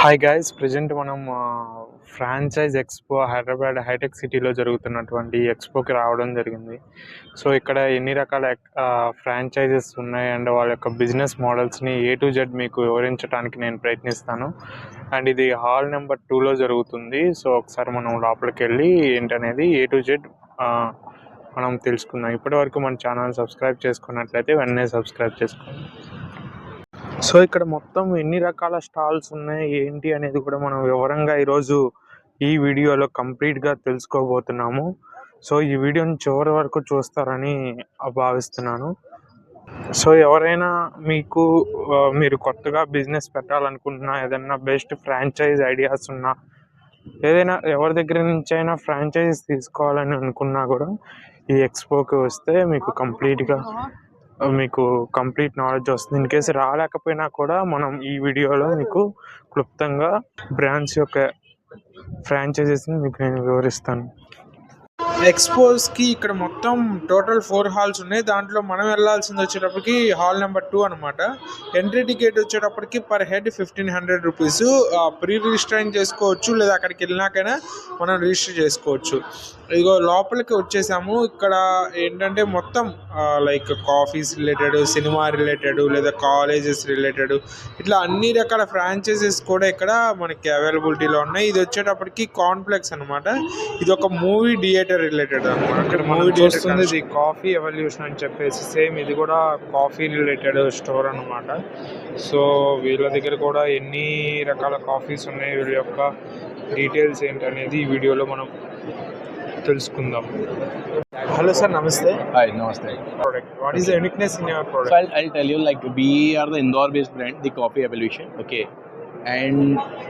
Hi guys, present మనం franchise expo Hyderabad hitech సిటీలో జరుగుతున్నటువంటి ఎక్స్పోకి రావడం జరిగింది. సో ఇక్కడ ఎన్ని రకాల ఫ్రాంచైజెస్ ఉన్నాయి అండ్ వాళ్ళ యొక్క బిజినెస్ మోడల్స్ని ఏ టు జెడ్ మీకు వివరించడానికి నేను ప్రయత్నిస్తాను. అండ్ ఇది హాల్ నెంబర్ 2లో జరుగుతుంది. సో ఒకసారి మనం లోపలికి వెళ్ళి ఏంటనేది ఏ టు జెడ్ మనం తెలుసుకుందాం. ఇప్పటివరకు మన ఛానల్ సబ్స్క్రైబ్ చేసుకున్నట్లయితే వెంటనే సబ్స్క్రైబ్ చేసుకోండి. సో ఇక్కడ మొత్తం ఎన్ని రకాల స్టాల్స్ ఉన్నాయి ఏంటి అనేది కూడా మనం వివరంగా ఈరోజు ఈ వీడియోలో కంప్లీట్గా తెలుసుకోబోతున్నాము. సో ఈ వీడియోని చివరి వరకు చూస్తారని భావిస్తున్నాను. సో ఎవరైనా మీరు కొత్తగా బిజినెస్ పెట్టాలనుకుంటున్నా, ఏదైనా బెస్ట్ ఫ్రాంచైజ్ ఐడియాస్ ఉన్నా, ఏదైనా ఎవరి దగ్గర నుంచి అయినా ఫ్రాంచైజ్ తీసుకోవాలని అనుకున్నా కూడా ఈ ఎక్స్పోకి వస్తే మీకు కంప్లీట్ నాలెడ్జ్ వస్తుంది. ఇన్ కేసు రాలేకపోయినా కూడా మనం ఈ వీడియోలో మీకు క్లుప్తంగా బ్రాండ్స్ యొక్క ఫ్రాంచైజెస్ని మీకు నేను వివరిస్తాను. ఎక్స్పోస్కి ఇక్కడ మొత్తం టోటల్ 4 హాల్స్ ఉన్నాయి. దాంట్లో మనం వెళ్ళాల్సింది వచ్చేటప్పటికి హాల్ నెంబర్ 2 అనమాట. ఎంట్రీ టికెట్ వచ్చేటప్పటికి per head 1500 rupees. Pre register చేసుకోవచ్చు, లేదా అక్కడికి వెళ్ళినాకైనా మనం రిజిస్టర్ చేసుకోవచ్చు. ఇదిగో లోపలికి వచ్చేసాము. ఇక్కడ ఏంటంటే మొత్తం like coffees related, cinema related, లేదా కాలేజెస్ రిలేటెడ్, ఇట్లా అన్ని రకాల ఫ్రాంచైజెస్ కూడా ఇక్కడ మనకి అవైలబిలిటీలో ఉన్నాయి. ఇది వచ్చేటప్పటికి కాంప్లెక్స్ అనమాట. ఇది ఒక మూవీ థియేటర్ రిలేటెడ్ అనమాట. ఇక్కడ మూవీ చూస్తుంది ఇది కాఫీ ఎవల్యూషన్ అని చెప్పేసి, సేమ్ ఇది కూడా కాఫీ రిలేటెడ్ స్టోర్ అనమాట. సో వీళ్ళ దగ్గర కూడా ఎన్ని రకాల కాఫీస్ ఉన్నాయి, వీళ్ళ యొక్క డీటెయిల్స్ ఏంటనేది ఈ వీడియోలో మనం తెలుసుకుందాం. Hello sir, namaste. Hi, namaste. Product. What is the uniqueness in your product? So I'll tell you, like, we are the Indore-based brand, the Coffee Evolution. Okay, and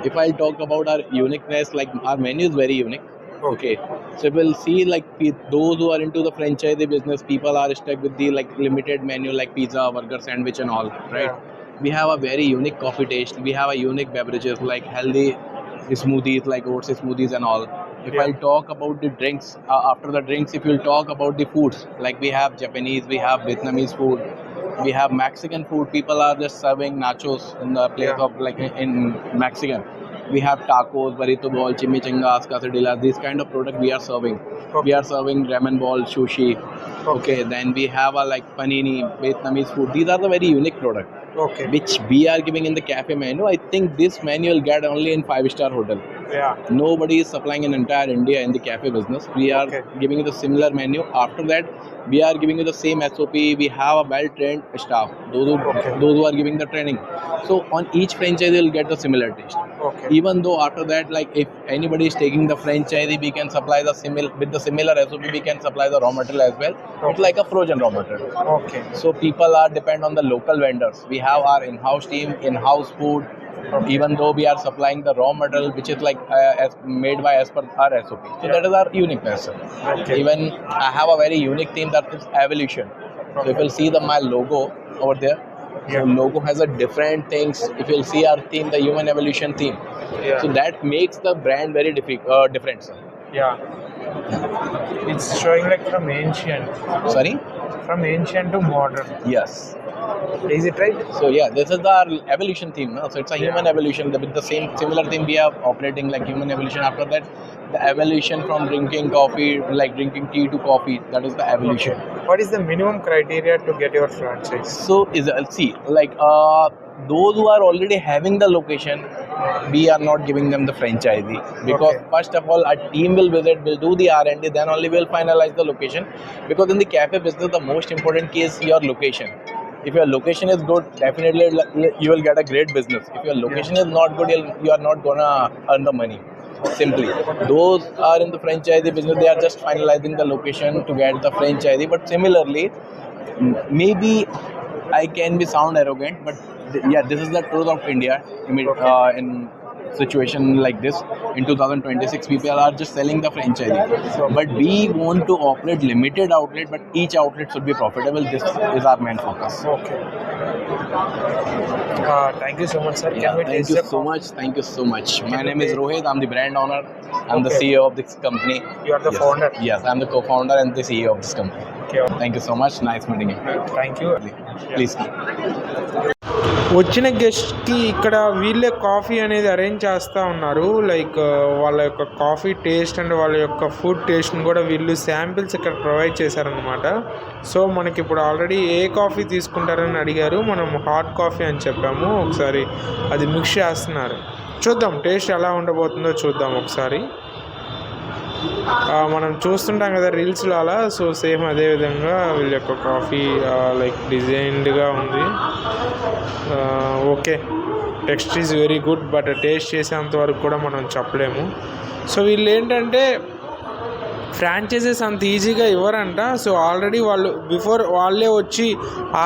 if I'll talk about our uniqueness, like our menu is very unique. Okay, so we'll see, like, those who are into the franchise business, people are stuck with the like limited menu, like pizza, burger, sandwich, and all. Right? Yeah. We have a very unique coffee taste. We have a unique beverages like healthy smoothies, like oats smoothies and all. If Yeah. I'll talk about the drinks, after the drinks, if you'll talk about the foods, like we have Japanese, we have Vietnamese food, we have Mexican food. People are just serving nachos in the place Yeah. of like in Mexican. We have tacos, burrito ball, chimichangas, quesadillas. These kind of product we are serving. Okay. We are serving ramen ball, sushi. Okay, then we have a like panini, Vietnamese food. These are the very unique product. Okay. Which we are giving in the cafe menu. I think this menu will get only in 5-star hotel. Yeah. Nobody is supplying in entire India in the cafe business. We are giving you the similar menu. After that, we are giving you the same SOP. We have a well-trained staff. Those who are giving the training. So on each franchise, you'll get the similar taste. Okay. Even though after that, like if anybody is taking the franchise, we can supply the similar SOP. We can supply the raw material as well. It's like a frozen raw material. Okay. So people are depend on the local vendors. We have our in-house team, in-house food. Even though we are supplying the raw material, which is like made by as per our SOP. So that is our uniqueness. Okay. Even I have a very unique theme that is Evolution. So if you'll see my logo over there, so logo has a different things. If you'll see our theme, the Human Evolution theme. Yeah. So that makes the brand very different. Sir. Yeah. It's showing like from ancient to modern. Yes. Is it right? So yeah, this is our evolution theme. No? So it's a human evolution. With the similar theme, we are operating like human evolution. After that, the evolution from drinking coffee, like drinking tea to coffee, that is the evolution. Okay. What is the minimum criteria to get your franchise? So see, like those who are already having the location, we are not giving them the franchisee, because first of all, our team will visit, will do the R&D, then only we'll finalize the location. Because in the cafe business, the most important key is your location. If your location is good, definitely you will get a great business. If your location is not good, you are not gonna earn the money. Simply, those are in the franchisee business, they are just finalizing the location to get the franchisee. But similarly, maybe I can be sound arrogant, but yeah, this is the truth of India. In situation like this in 2026, people are just selling the franchise, but we want to operate limited outlet, but each outlet should be profitable. This is our main focus. Okay. Thank you so much, sir. Thank you so much. My name is Rohit. I'm the brand owner. I'm the CEO of this company. You are the founder? Yes, I'm the co-founder and the CEO of this company. Okay. Thank you so much. Nice meeting you. Thank you. please. వచ్చిన గెస్ట్కి ఇక్కడ వీళ్ళే coffee అనేది arrange చేస్తూ ఉన్నారు. Like వాళ్ళ యొక్క coffee taste and వాళ్ళ యొక్క ఫుడ్ టేస్ట్ని కూడా వీళ్ళు శాంపిల్స్ ఇక్కడ ప్రొవైడ్ చేశారనమాట. సో మనకి ఇప్పుడు ఆల్రెడీ ఏ కాఫీ తీసుకుంటారని అడిగారు, మనం హాట్ కాఫీ అని చెప్పాము. ఒకసారి అది మిక్స్ చేస్తున్నారు, చూద్దాం టేస్ట్ ఎలా ఉండబోతుందో చూద్దాం ఒకసారి. మనం చూస్తుంటాం కదా రీల్స్లో అలా, సో సేమ్ అదే విధంగా వీళ్ళ యొక్క కాఫీ లైక్ డిజైన్డ్గా ఉంది. Okay, text is very good, but taste చేసేంత వరకు కూడా మనం చెప్పలేము. సో వీళ్ళు ఏంటంటే ఫ్రాంచైజెస్ అంత ఈజీగా ఇవ్వరంట. సో ఆల్రెడీ వాళ్ళు బిఫోర్ వాళ్ళే వచ్చి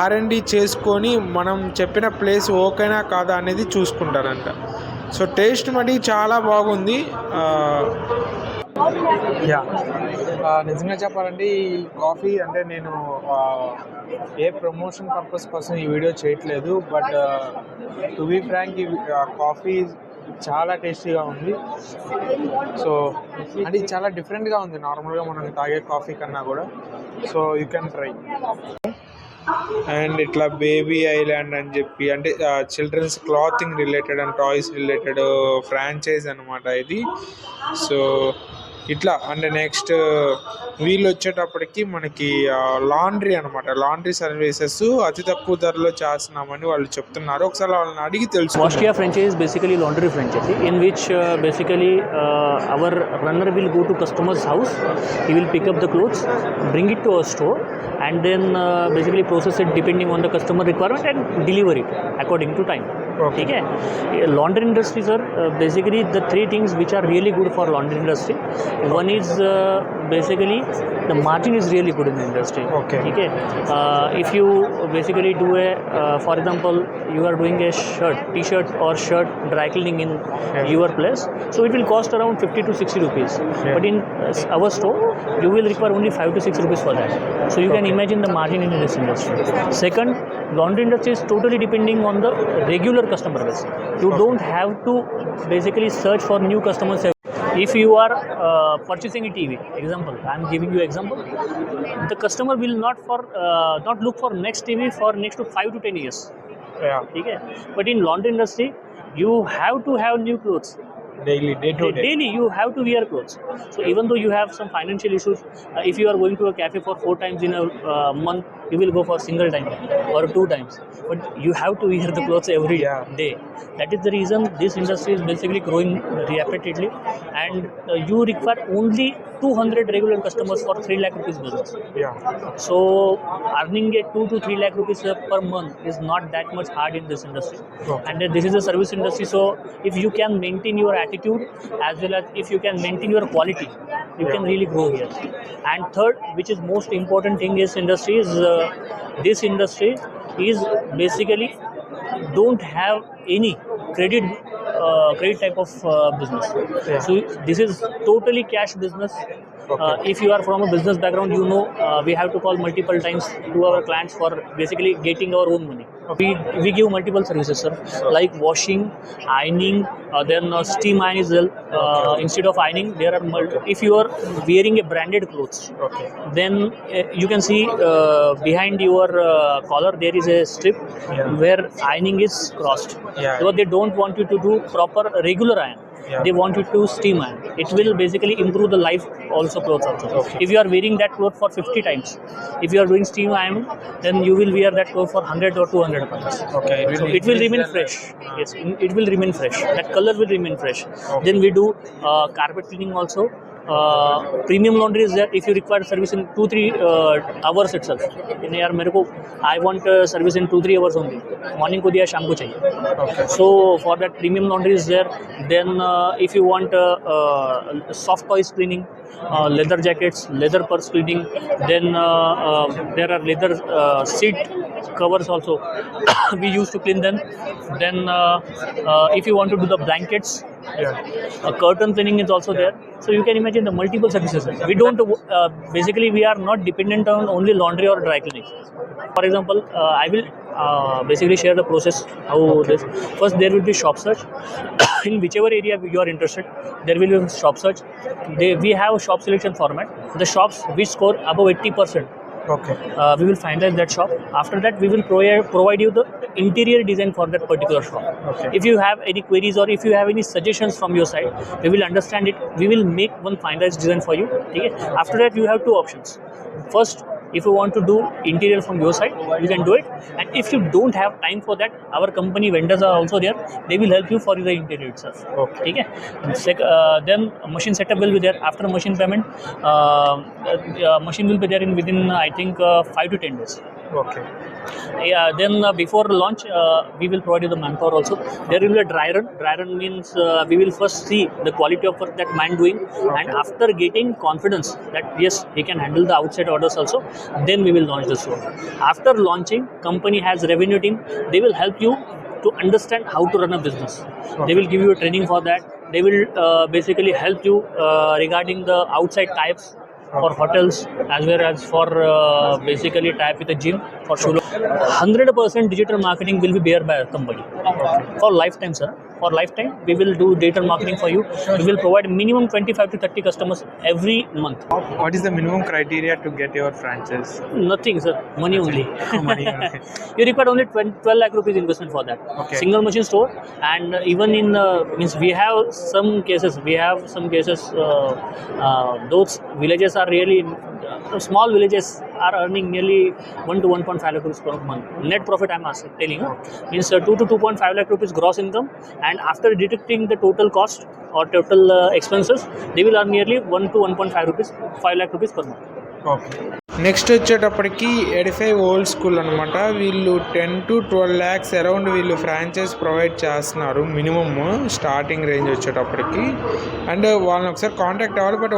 R&D చేసుకొని మనం చెప్పిన ప్లేస్ ఓకేనా కాదా అనేది చూసుకుంటారంట. సో టేస్ట్ మటుకు చాలా బాగుంది. యా, నిజంగా చెప్పాలంటే ఈ కాఫీ అంటే నేను ఏ ప్రమోషన్ పర్పస్ కోసం ఈ వీడియో చేయట్లేదు, బట్ టు బీ ఫ్రాంక్ ఈ కాఫీ చాలా టేస్టీగా ఉంది. సో అంటే ఇది చాలా డిఫరెంట్గా ఉంది నార్మల్గా మనం తాగే కాఫీ కన్నా కూడా. So you can try. And ఇట్లా బేబీ ఐలాండ్ అని చెప్పి అంటే children's clothing related and toys related franchise అనమాట ఇది. సో ఇట్లా అండ్ నెక్స్ట్ వీళ్ళు వచ్చేటప్పటికి మనకి లాండ్రీ అనమాట, లాండ్రీ సర్వీసెస్ అతి తక్కువ ధరలో చేస్తున్నామని వాళ్ళు చెప్తున్నారు. ఒకసారి వాళ్ళని అడిగి తెలుసు. Washkia franchise is basically laundry franchise in which basically our runner will go to customer's house, he will pick up the clothes, bring it to a store and then basically process it depending on the customer requirement and deliver it according to time. Okay. ठीक है. Laundry industry sir, basically the three things which are really good for laundry industry. One is basically the margin is really good in the industry. Okay. ठीक है. If you basically do a for example you are doing a t-shirt or shirt dry cleaning in your place, so it will cost around 50 to 60 rupees. But in our store you will require only 5 to 6 rupees for that. So you can imagine the margin in this industry. Second, laundry industry is totally depending on the regular customer base. You don't have to basically search for new customers. If you are purchasing a TV, example, I am giving you example, the customer will not look for next TV for next to 5 to 10 years. Yeah. Okay? But in laundry industry, you have to have new clothes. Day to day. Daily you have to wear clothes. So even though you have some financial issues, if you are going to a cafe for 4 times in a month, you will go for single time or 2 times. But you have to wear the clothes every day. That is the reason this industry is basically growing rapidly, and you require only 200 regular customers for 3 lakh rupees business. Yeah. So earning a 2 to 3 lakh rupees per month is not that much hard in this industry. Okay. And this is a service industry, so if you can maintain your attitude as well as if you can maintain your quality, you can really grow here. And third, which is most important thing is industry is this industry is basically don't have any credit type of business. So this is totally cash business. If you are from a business background, you know we have to call multiple times to our clients for basically getting our own money. We give multiple services, sir, like washing, ironing, then steam iron is well. Instead of ironing, there are if you are wearing a branded clothes, then you can see behind your collar there is a strip where ironing is crossed. Because they don't want you to do proper regular iron. They want you to steam iron. It will basically improve the life also clothes also. If you are wearing that cloth for 50 times, if you are doing steam iron, then you will wear that cloth for 100 or 200 times. Okay. So it will remain fresh. Yes, it will remain fresh. That color will remain fresh. Then we do carpet cleaning also. Premium laundry is there if you require service in 2-3 hours itself. यार मेरे को I want service in 2-3 hours only. Morning को दिया शाम को चाहिए. So for that premium laundry is there. Then if you want soft toys cleaning, leather jackets, leather purse cleaning, then there are leather seat covers also. We used to clean them. Then if you want to do the blankets, curtain cleaning is also there. So you can imagine the multiple services. We don't basically we are not dependent on only laundry or dry cleaning. For example, I will basically share the process how this. First there will be shop search. In whichever area you are interested, there will be shop search. We have shop selection format. The shops which score above 80%, Okay. We will finalize that shop. After that, we will provide you the interior design for that particular shop. Okay. If you have any queries or if you have any suggestions from your side, we will understand it. We will make one finalized design for you. Okay? After that, you have two options. First, if you want to do interior from your side, you can do it. And if you don't have time for that, our company vendors are also there. They will help you for the interior itself. Okay. Okay? Then machine setup will be there. After machine payment, machine will be there in within I think 5 to 10 days. Okay. Then before launch, we will provide you the manpower also. There will be a dry run. Dry run means we will first see the quality of work that man doing, and after getting confidence that yes, he can handle the outside orders also, then we will launch the store. After launching, company has revenue team. They will help you to understand how to run a business. They will give you a training for that. They will basically help you regarding the outside types for hotels as well as for basically type with a gym for show. 100% digital marketing will be bear by a company for lifetime, sir. For lifetime, we will do digital marketing for you. We will provide minimum 25 to 30 customers every month. What is the minimum criteria to get your franchise? Nothing, sir. Money only. Money only. You require only 12 lakh rupees investment for that. Okay. Single machine store, and even in means we have some cases. Those villages are really small villages are earning nearly 1 to 1.5 lakh rupees per month. Net profit, I'm telling you, means 2 to 2.5 lakh rupees gross income, and after deducting the total cost or total expenses, they will earn nearly 1 to 5 lakh rupees per month. Okay. Next వచ్చేటప్పటికి Edify old school అనమాట. వీళ్ళు 10 to 12 lakhs around వీళ్ళు franchise provide చేస్తున్నారు minimum starting range వచ్చేటప్పటికి. And వాళ్ళని ఒకసారి contact అవ్వాలి, but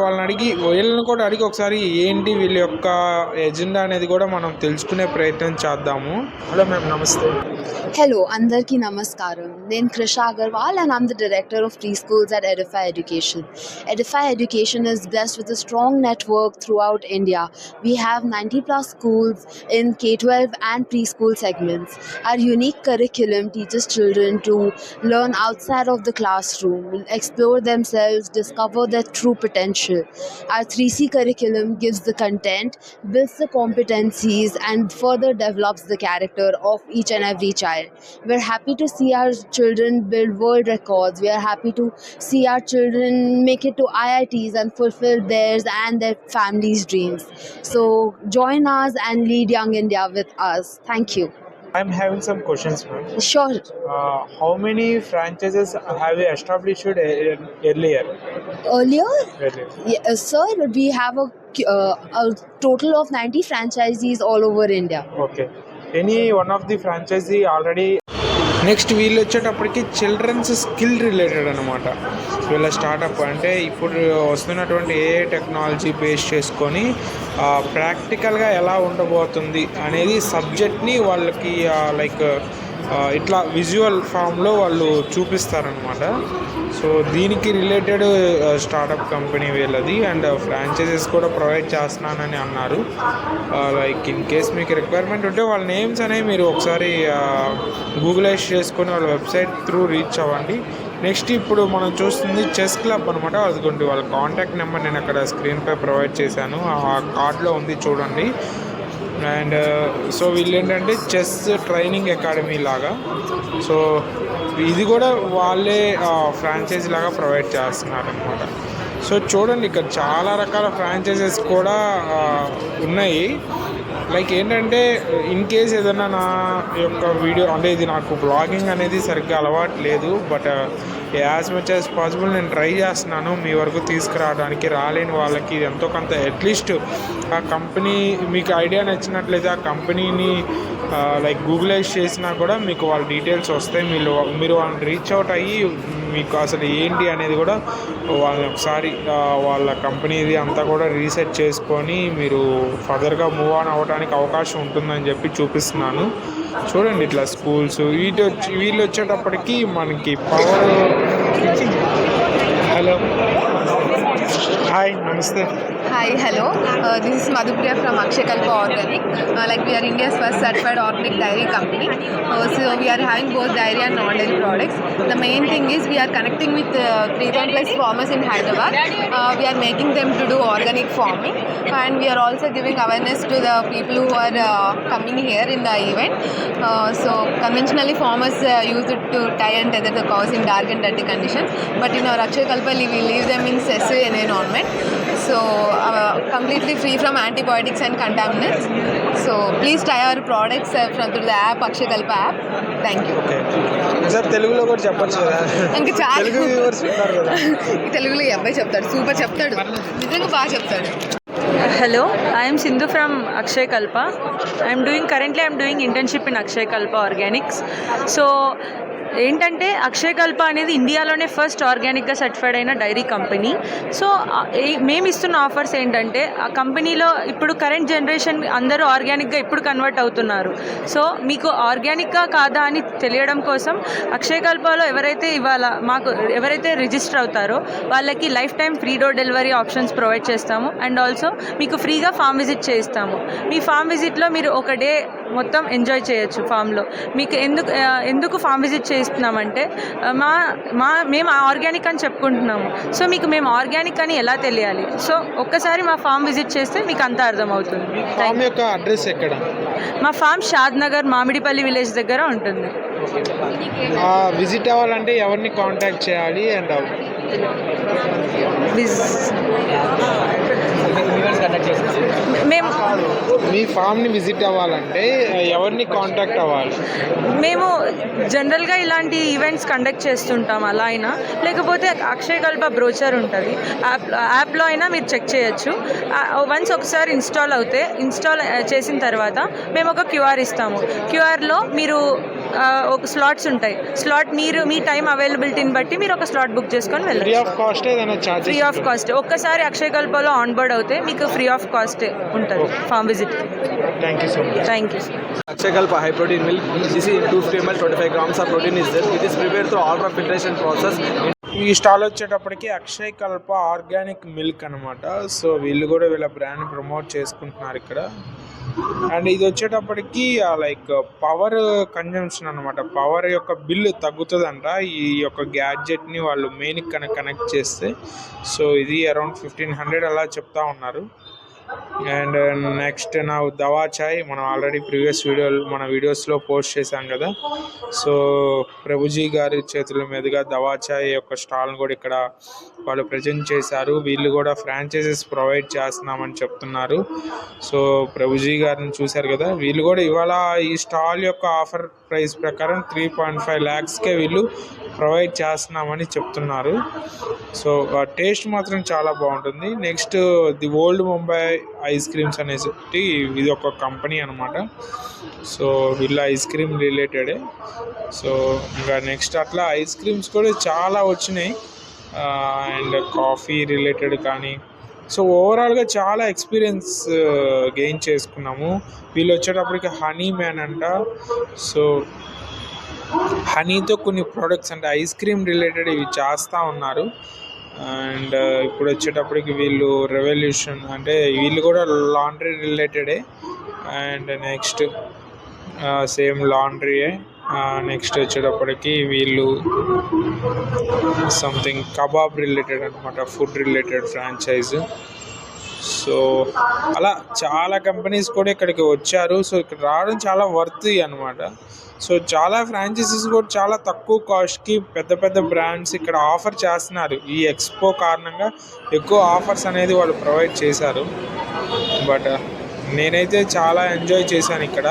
వీళ్ళని కూడా అడిగి ఒకసారి ఏంటి వీళ్ళ యొక్క ఎజెండా అనేది కూడా మనం తెలుసుకునే ప్రయత్నం చేద్దాము. హలో మ్యామ్, నమస్తే. Hello, Andarki Namaskaram. Name Krisha Agarwal and I'm the director of preschools at Edify Education. Edify Education is blessed with a strong network throughout India. We have 90 plus schools in K-12 and preschool segments. Our unique curriculum teaches children to learn outside of the classroom, explore themselves, discover their true potential. Our 3C curriculum gives the content, builds the competencies and further develops the character of each and every child. We're happy to see our children build world records. We are happy to see our children make it to IITs and fulfill theirs and their families' dreams. So join us and lead Young India with us. Thank you. I'm having some questions, ma'am. Sure. How many franchises have you established earlier? Earlier, sir, we have a total of 90 franchisees all over India. Okay. Any one of the franchisee already? Next వీళ్ళు వచ్చేటప్పటికి children's skill related అనమాట. వీళ్ళ startup అంటే ఇప్పుడు వస్తున్నటువంటి ఏ technology base చేసుకొని ప్రాక్టికల్గా ఎలా ఉండబోతుంది అనేది సబ్జెక్ట్ని వాళ్ళకి లైక్ ఇట్లా విజువల్ ఫామ్లో వాళ్ళు చూపిస్తారనమాట. సో దీనికి రిలేటెడ్ స్టార్టప్ కంపెనీ వీళ్ళది. అండ్ ఫ్రాంచైజెస్ కూడా ప్రొవైడ్ చేస్తున్నానని అన్నారు. లైక్ ఇన్ కేస్ మీకు రిక్వైర్మెంట్ ఉంటే వాళ్ళ నేమ్స్ అనేవి మీరు ఒకసారి గూగులైజ్ చేసుకొని వాళ్ళ వెబ్సైట్ త్రూ రీచ్ అవ్వండి. నెక్స్ట్ ఇప్పుడు మనం చూస్తుంది చెస్ క్లబ్ అనమాట. అదిగోండి వాళ్ళ కాంటాక్ట్ నెంబర్ నేను అక్కడ స్క్రీన్పై ప్రొవైడ్ చేశాను, ఆ కార్డ్లో ఉంది చూడండి. అండ్ సో వీళ్ళు ఏంటంటే చెస్ ట్రైనింగ్ అకాడమీ లాగా, సో ఇది కూడా వాళ్ళే ఫ్రాంచైజీ లాగా ప్రొవైడ్ చేస్తున్నారు అనమాట. సో చూడండి ఇక్కడ చాలా రకాల ఫ్రాంచైజెస్ కూడా ఉన్నాయి. లైక్ ఏంటంటే ఇన్ కేస్ ఏదైనా నా యొక్క వీడియో అంటే ఇది నాకు బ్లాగింగ్ అనేది సరిగ్గా అలవాటు లేదు, but as much as possible నేను ట్రై చేస్తున్నాను మీ వరకు తీసుకురావడానికి. రాలేని వాళ్ళకి ఎంతో కొంత అట్లీస్ట్ ఆ కంపెనీ మీకు ఐడియా నచ్చినట్లయితే ఆ కంపెనీని లైక్ గూగులైజ్ చేసినా కూడా మీకు వాళ్ళ డీటెయిల్స్ వస్తాయి. మీరు వాళ్ళని రీచ్ అవుట్ అయ్యి మీకు అసలు ఏంటి అనేది కూడా వాళ్ళని ఒకసారి వాళ్ళ కంపెనీది అంతా కూడా రీసెర్చ్ చేసుకొని మీరు ఫర్దర్గా మూవ్ ఆన్ అవ్వడానికి అవకాశం ఉంటుందని చెప్పి చూపిస్తున్నాను. చూడండి ఇట్లా స్కూల్స్ వీళ్ళు వచ్చేటప్పటికి మనకి పవర్ హలో, హాయ్, నమస్తే. Hi, hello. This is Madhupriya from Akshakalpa Organic. We are India's first certified organic dairy company. So we are having both dairy and non-dairy products. The main thing is we are connecting with 3,000 plus farmers in Hyderabad. We are making them to do organic farming, and we are also giving awareness to the people who are coming here in the event. So conventionally farmers use it to tie and tether the cows in dark and dirty conditions, but in our Akshakalpa we leave them in cessary environment. So completely free from antibiotics and contaminants. So please try our products through the app, Akshakalpa app. Thank you. Okay sir, తెలుగులో కూడా చెప్పొచ్చు కదా, ఇంకా చాలా Telugu viewers ఉన్నారు కదా. తెలుగులో ఈ అబ్బాయి చెప్తాడు, సూపర్ చెప్తాడు, నిజంగా బాగా చెప్తాడు. Hello, I am Sindhu from Akshay Kalpa. Currently I'm doing internship in Akshay Kalpa Organics. So ఏంటంటే అక్షయ్ కల్ప అనేది ఇండియాలోనే ఫస్ట్ ఆర్గానిక్గా సర్టిఫైడ్ అయిన డైరీ కంపెనీ. సో మేము ఇస్తున్న ఆఫర్స్ ఏంటంటే ఆ కంపెనీలో ఇప్పుడు కరెంట్ జనరేషన్ అందరూ ఆర్గానిక్గా ఇప్పుడు కన్వర్ట్ అవుతున్నారు. సో మీకు ఆర్గానిక్గా కాదా అని తెలియడం కోసం అక్షయ్ కల్పలో ఎవరైతే రిజిస్టర్ అవుతారో వాళ్ళకి life time free door delivery options provide చేస్తాము. అండ్ ఆల్సో మీకు ఫ్రీగా ఫామ్ విజిట్ చేయిస్తాము. మీ ఫామ్ విజిట్లో మీరు ఒక డే మొత్తం ఎంజాయ్ చేయొచ్చు ఫామ్లో. మీకు ఎందుకు ఫామ్ విజిట్ చేస్తున్నామంటే మేము ఆర్గానిక్ అని చెప్పుకుంటున్నాము. సో మీకు మేము ఆర్గానిక్ అని ఎలా తెలియాలి? సో ఒక్కసారి మా ఫామ్ విజిట్ చేస్తే మీకు అంతా అర్థమవుతుంది. ఫామ్ యొక్క అడ్రస్ ఎక్కడ? మా ఫామ్ షాద్ నగర్ మామిడిపల్లి విలేజ్ దగ్గర ఉంటుంది. విజిట్ అవ్వాలంటే ఎవరిని కాంటాక్ట్ చేయాలి? అండ్ మేము మీ ఫామ్ని విజిట్ అవ్వాలంటే ఎవరిని కాంటాక్ట్ అవ్వాలి? మేము జనరల్గా ఇలాంటి ఈవెంట్స్ కండక్ట్ చేస్తుంటాం. అలా అయినా లేకపోతే అక్షయ్ కల్ప బ్రోచర్ ఉంటుంది, యాప్లో అయినా మీరు చెక్ చేయొచ్చు. వన్స్ ఒకసారి ఇన్స్టాల్ చేసిన తర్వాత మేము ఒక క్యూఆర్ ఇస్తాము. క్యూఆర్లో మీరు ఒక స్లాట్స్ ఉంటాయి. మీరు మీ టైం అవైలబిలిటీని బట్టి మీరు ఒక స్లాట్ బుక్ చేసుకొని వెళ్ళండి. Free of cost. ఒక్కసారి అక్షయ్ కల్పలో ఆన్ బోర్డ్ అవుతే మీకు ఫ్రీ ఆఫ్ కాస్ట్ ఉంటుంది farm visit. Thank you so much. Thank you. Akshay Kalpa high protein milk. This is 250 ml, 25 grams of protein is there. It is prepared through ultra filtration process. ఈ stall వచ్చేటప్పటికి అక్షయ్ కల్ప organic milk అనమాట. So వీళ్ళు కూడా వీళ్ళ brand promote చేసుకుంటున్నారు ఇక్కడ. And ఇది వచ్చేటప్పటికి లైక్ పవర్ కన్జంప్షన్ అనమాట. పవర్ యొక్క బిల్లు తగ్గుతుందంట ఈ యొక్క గ్యాడ్జెట్ని వాళ్ళు మెయిన్కి కనెక్ట్ చేస్తే. సో ఇది అరౌండ్ 1500 అలా చెప్తా ఉన్నారు. అండ్ నెక్స్ట్ నా దవా చాయ్ మనం ఆల్రెడీ మన వీడియోస్లో పోస్ట్ చేశాం కదా. సో ప్రభుజీ గారి చేతుల మీదుగా దవా చాయ్ యొక్క స్టాల్ని కూడా ఇక్కడ వాళ్ళు ప్రజెంట్ చేశారు. వీళ్ళు కూడా ఫ్రాంచైజెస్ ప్రొవైడ్ చేస్తున్నామని చెప్తున్నారు. సో ప్రభుజీ గారిని చూశారు కదా, వీళ్ళు కూడా ఇవాళ ఈ స్టాల్ యొక్క ఆఫర్ ప్రైస్ ప్రకారం 3.5 lakhsకే వీళ్ళు ప్రొవైడ్ చేస్తున్నామని చెప్తున్నారు. సో టేస్ట్ మాత్రం చాలా బాగుంటుంది. Next the old Mumbai ice creams అనేసి ఇది ఒక కంపెనీ అనమాట. సో వీళ్ళ ఐస్ క్రీమ్ రిలేటెడే. సో ఇంకా నెక్స్ట్ అట్లా ఐస్ క్రీమ్స్ కూడా చాలా వచ్చినాయి. అండ్ కాఫీ రిలేటెడ్ కానీ. సో ఓవరాల్గా చాలా ఎక్స్పీరియన్స్ గెయిన్ చేసుకున్నాము. వీళ్ళు వచ్చేటప్పటికి హనీ మ్యాన్ అంట. సో హనీతో కొన్ని ప్రోడక్ట్స్ అంటే ఐస్ క్రీమ్ రిలేటెడ్ ఇవి చేస్తూ ఉన్నారు. అండ్ ఇప్పుడు వచ్చేటప్పటికి వీళ్ళు రెవల్యూషన్ అంటే వీళ్ళు కూడా లాండ్రీ రిలేటెడే. అండ్ నెక్స్ట్ సేమ్ లాండ్రీయే. నెక్స్ట్ వచ్చేటప్పటికి వీళ్ళు సంథింగ్ కబాబ్ రిలేటెడ్ అనమాట, ఫుడ్ రిలేటెడ్ ఫ్రాంచైజ్. సో అలా చాలా కంపెనీస్ కూడా ఇక్కడికి వచ్చారు. సో ఇక్కడ రావడం చాలా వర్త్ అనమాట. సో చాలా ఫ్రాంచైజీస్ కూడా చాలా తక్కువ కాస్ట్కి పెద్ద పెద్ద బ్రాండ్స్ ఇక్కడ ఆఫర్ చేస్తున్నారు. ఈ ఎక్స్పో కారణంగా ఎక్కువ ఆఫర్స్ అనేది వాళ్ళు ప్రొవైడ్ చేశారు. బట్ నేనైతే చాలా ఎంజాయ్ చేశాను ఇక్కడ.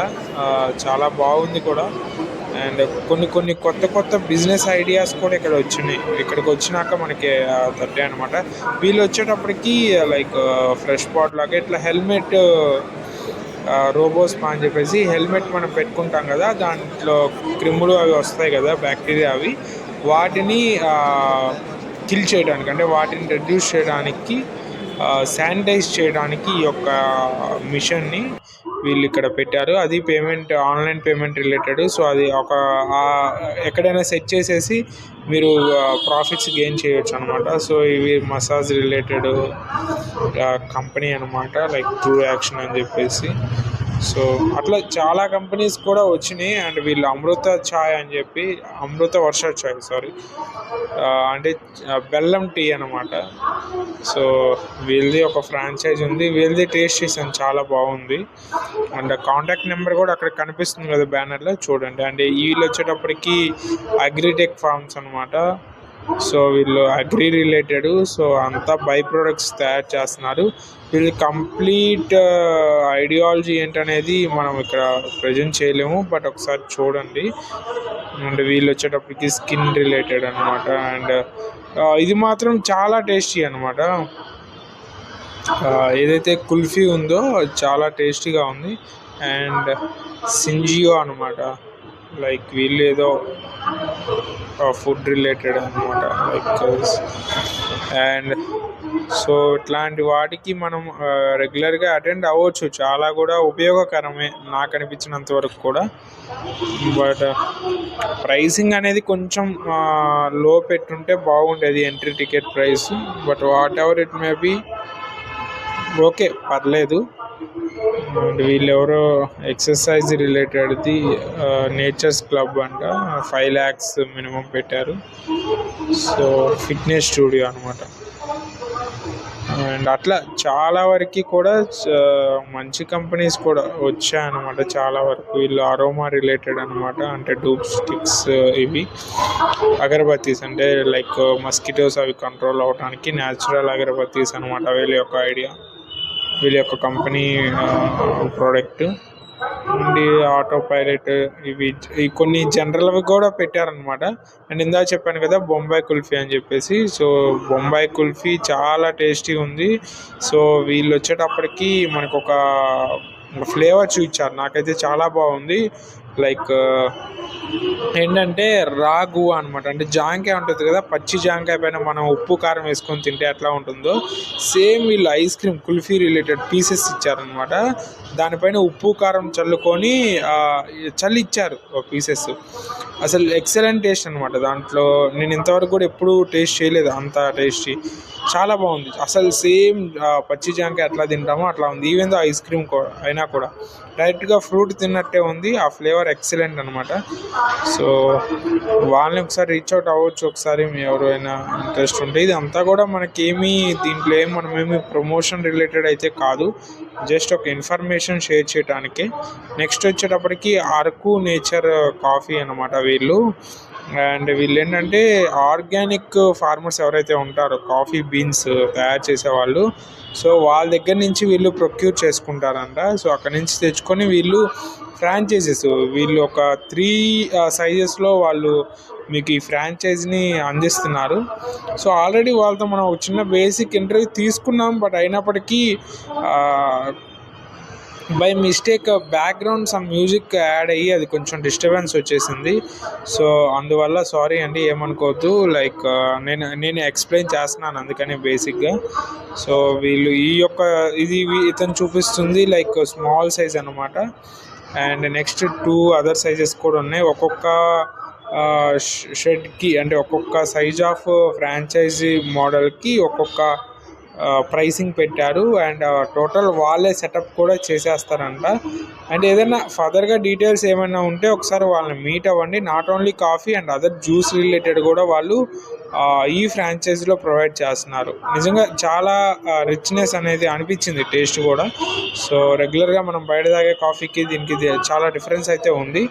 చాలా బాగుంది కూడా. అండ్ కొన్ని కొత్త బిజినెస్ ఐడియాస్ కూడా ఇక్కడికి వచ్చినాక మనకి దొరికాయి అనమాట. వీళ్ళు వచ్చేటప్పటికి లైక్ ఫ్రెష్ పాట్ లాగా ఇట్లా హెల్మెట్ రోబోస్పా అని చెప్పేసి హెల్మెట్ మనం పెట్టుకుంటాం కదా, దాంట్లో క్రిములు అవి వస్తాయి కదా, బ్యాక్టీరియా అవి, వాటిని కిల్ చేయడానికి అంటే వాటిని రెడ్యూస్ చేయడానికి శానిటైజ్ చేయడానికి ఈ యొక్క మిషన్ని వీళ్ళు ఇక్కడ పెట్టారు. అది payment, online payment related. So అది ఒక ఎక్కడైనా సెట్ చేసేసి మీరు ప్రాఫిట్స్ గెయిన్ చేయొచ్చు అనమాట. సో ఇవి మసాజ్ రిలేటెడ్ కంపెనీ అనమాట, లైక్ ట్రూ యాక్షన్ అని చెప్పేసి. సో అట్లా చాలా కంపెనీస్ కూడా వచ్చినాయి. అండ్ వీళ్ళు అమృత ఛాయ్ అని చెప్పి, అమృత వర్ష ఛాయ్ అంటే బెల్లం టీ అనమాట. సో వీళ్ళది ఒక ఫ్రాంచైజ్ ఉంది. వీళ్ళది టేస్ట్ చేసాను, చాలా బాగుంది. అండ్ కాంటాక్ట్ నెంబర్ కూడా అక్కడ కనిపిస్తుంది కదా బ్యానర్లో, చూడండి. అండ్ వీళ్ళు వచ్చేటప్పటికి అగ్రిటెక్ ఫార్మ్స్ అనమాట. సో వీళ్ళు అగ్రి రిలేటెడ్. సో అంతా బై ప్రొడక్ట్స్ తయారు చేస్తున్నారు. వీళ్ళు కంప్లీట్ ఐడియాలజీ ఏంటనేది మనం ఇక్కడ ప్రజెంట్ చేయలేము, బట్ ఒకసారి చూడండి. అండ్ వీళ్ళు వచ్చేటప్పటికి స్కిన్ రిలేటెడ్ అనమాట. అండ్ ఇది మాత్రం చాలా టేస్టీ అనమాట. ఏదైతే కుల్ఫీ ఉందో చాలా టేస్టీగా ఉంది. అండ్ సింజియో అనమాట, లైక్ వీళ్ళు ఏదో ఫుడ్ రిలేటెడ్ అనమాట, లైక్. అండ్ సో ఇట్లాంటి వాటికి మనం రెగ్యులర్గా అటెండ్ అవ్వచ్చు, చాలా కూడా ఉపయోగకరమే నాకు అనిపించినంత వరకు కూడా. బట్ ప్రైసింగ్ అనేది కొంచెం లో పెట్టుంటే బాగుండేది, entry ticket price. But whatever it may be, okay, పర్లేదు. అండ్ వీళ్ళెవరో ఎక్సర్సైజ్ రిలేటెడ్ది నేచర్స్ క్లబ్ అంట, 5 lakhs మినిమం పెట్టారు. సో ఫిట్నెస్ స్టూడియో అనమాట. అండ్ అట్లా చాలా వరకు కూడా మంచి కంపెనీస్ కూడా వచ్చాయన్నమాట చాలా వరకు. వీళ్ళు అరోమా రిలేటెడ్ అనమాట, అంటే డూప్ స్టిక్స్, ఇవి అగరబత్తీస్, అంటే లైక్ మస్కిటోస్ అవి కంట్రోల్ అవడానికి న్యాచురల్ అగరబత్తీస్ అనమాట వీళ్ళ యొక్క ఐడియా, వీళ్ళ యొక్క company product. And auto pilot, ఇవి కొన్ని జనరల్వి కూడా పెట్టారనమాట. అండ్ ఇందాక చెప్పాను కదా బొంబాయి కుల్ఫీ అని చెప్పేసి. సో బొంబాయి కుల్ఫీ చాలా టేస్టీ ఉంది. సో వీళ్ళు వచ్చేటప్పటికి మనకు ఒక ఫ్లేవర్ చూపించారు, నాకైతే చాలా బాగుంది. లైక్ ఏంటంటే రాగు అనమాట, అంటే జాంకాయ ఉంటుంది కదా, పచ్చి జాంకాయ పైన మనం ఉప్పు కారం వేసుకొని తింటే ఎట్లా ఉంటుందో సేమ్ వీళ్ళు ice cream kulfi related pieces ఇచ్చారనమాట. దానిపైన ఉప్పు కారం చల్లుకొని చల్లిచ్చారు పీసెస్. అసలు ఎక్సలెంట్ టేస్ట్ అనమాట. దాంట్లో నేను ఇంతవరకు కూడా ఎప్పుడూ టేస్ట్ చేయలేదు అంత టేస్టీ, చాలా బాగుంది. అసలు సేమ్ పచ్చి జాంకాయ ఎట్లా తింటామో అట్లా ఉంది. ఈవెన్ దో ఐస్ క్రీమ్ అయినా కూడా డైరెక్ట్గా ఫ్రూట్ తిన్నట్టే ఉంది. ఆ ఫ్లేవర్ ఎక్సలెంట్ అనమాట. సో వాళ్ళని ఒకసారి రీచ్ అవుట్ అవ్వచ్చు ఒకసారి, మీ ఎవరైనా ఇంట్రెస్ట్ ఉంటే. ఇది అంతా కూడా మనకేమీ దీంట్లో మనమేమి ప్రమోషన్ రిలేటెడ్ అయితే కాదు, జస్ట్ ఒక ఇన్ఫర్మేషన్ షేర్ చేయడానికే. నెక్స్ట్ వచ్చేటప్పటికి అరకు నేచర్ కాఫీ అనమాట వీళ్ళు. అండ్ వీళ్ళు ఏంటంటే ఆర్గానిక్ ఫార్మర్స్ ఎవరైతే ఉంటారో కాఫీ బీన్స్ తయారు చేసేవాళ్ళు, సో వాళ్ళ దగ్గర నుంచి వీళ్ళు ప్రొక్యూర్ చేసుకుంటారంట. సో అక్కడ నుంచి తెచ్చుకొని వీళ్ళు ఫ్రాంచైజెస్, వీళ్ళు ఒక 3 సైజెస్లో వాళ్ళు మీకు ఈ ఫ్రాంచైజీని అందిస్తున్నారు. సో ఆల్రెడీ వాళ్ళతో మనం ఒక చిన్న బేసిక్ ఇంటర్వ్యూ తీసుకున్నాం, బట్ అయినప్పటికీ by mistake background some music add అయ్యి అది కొంచెం డిస్టర్బెన్స్ వచ్చేసింది. సో అందువల్ల సారీ అండి, ఏమనుకోవద్దు. లైక్ నేను ఎక్స్ప్లెయిన్ చేస్తున్నాను అందుకని బేసిక్గా. సో వీళ్ళు ఈ యొక్క ఇతను చూపిస్తుంది లైక్ స్మాల్ సైజ్ అనమాట. అండ్ నెక్స్ట్ 2 అదర్ సైజెస్ కూడా ఉన్నాయి. ఒక్కొక్క షెడ్కి, అంటే ఒక్కొక్క సైజ్ ఆఫ్ ఫ్రాంచైజీ మోడల్కి ఒక్కొక్క ప్రైసింగ్ పెట్టారు. అండ్ టోటల్ వాళ్ళే సెటప్ కూడా చేసేస్తారంట. అండ్ ఏదైనా ఫర్దర్గా డీటెయిల్స్ ఏమైనా ఉంటే ఒకసారి వాళ్ళని మీట్ అవ్వండి. Not only coffee and other juice related కూడా వాళ్ళు ఈ ఫ్రాంచైజీలో ప్రొవైడ్ చేస్తున్నారు. నిజంగా చాలా రిచ్నెస్ అనేది అనిపించింది, టేస్ట్ కూడా. సో రెగ్యులర్గా మనం బయట తాగే కాఫీకి దీనికి చాలా డిఫరెన్స్ అయితే ఉంది.